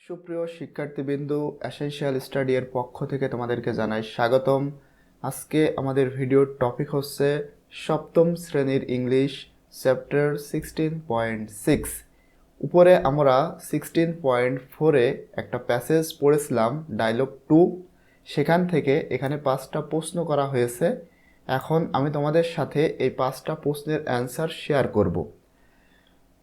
সুপ্রিয় শিক্ষার্থীবৃন্দ, essential study এর পক্ষ থেকে তোমাদেরকে জানাই স্বাগতম। আজকে আমাদের ভিডিওর টপিক হচ্ছে সপ্তম শ্রেণীর ইংলিশ চ্যাপ্টার 16.6। উপরে আমরা 16.4-এ একটা প্যাসেজ পড়েছিলাম, ডায়লগ 2। সেখান থেকে এখানে 5টা প্রশ্ন করা হয়েছে। এখন আমি তোমাদের সাথে এই 5টা প্রশ্নের অ্যান্সার শেয়ার করব।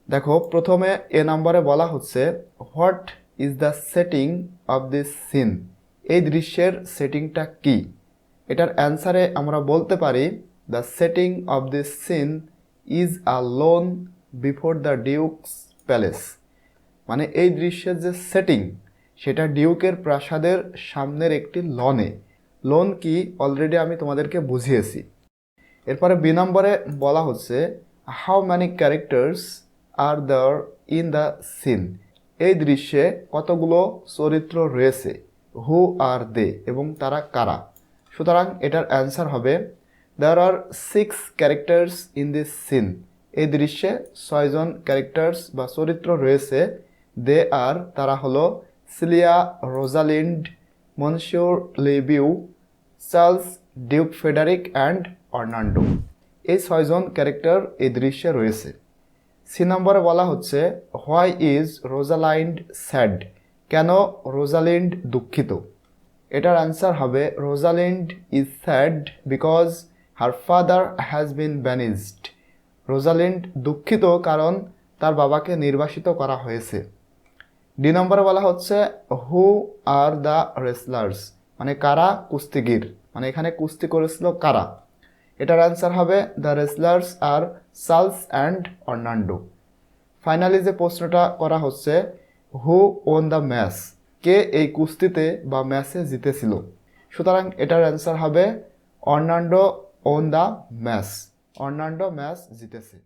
দেখো, প্রথমে নম্বরে বলা হচ্ছে, what is the setting of this scene? এই দৃশ্যের সেটিংটা কি? এটার অ্যান্সারে আমরা বলতে পারি, the setting of this scene is a lawn before the duke's palace. মানে এই দৃশ্যের যে সেটিং, সেটা ডিউকের প্রাসাদের সামনের একটি লনে। লন কি অলরেডি আমি তোমাদেরকে বুঝিয়েছি। এরপরে বি নম্বরে বলা হচ্ছে, how many characters are there in the scene? এই দৃশ্যে কতগুলো চরিত্র রয়েছে? হু আর দে, এবং তারা কারা? সুতরাং এটার অ্যান্সার হবে, দেয়ার আর 6 ক্যারেক্টার্স ইন দিস সিন। এই দৃশ্যে 6 জন ক্যারেক্টার্স বা চরিত্র রয়েছে। দে আর, তারা হলো Celia, Rosalind, Monsieur Le Beau, Charles, Duke Frederick and Orlando. এই 6 জন ক্যারেক্টার এই দৃশ্যে রয়েছে। সি নম্বরে বলা হচ্ছে, হোয়াই ইজ রোজালাইন্ড স্যাড? কেন রোজালিন্ড দুঃখিত? এটার অ্যান্সার হবে, Rosalind is sad because her father has been banished. Rosalind দুঃখিত কারণ তার বাবাকে নির্বাসিত করা হয়েছে। ডি নম্বরে বলা হচ্ছে, হু আর দ্য রেসলার্স? মানে কারা কুস্তিগির? মানে এখানে কুস্তি করেছিল কারা? এটার অ্যান্সার হবে, the wrestlers are Charles and Orlando. Finally যে প্রশ্নটা করা হচ্ছে, হু ওন দ্য ম্যাচ? কে এই কুস্তিতে বা ম্যাচে জিতেছিল? সুতরাং এটার অ্যান্সার হবে, Orlando won the match. Orlando match জিতেছে।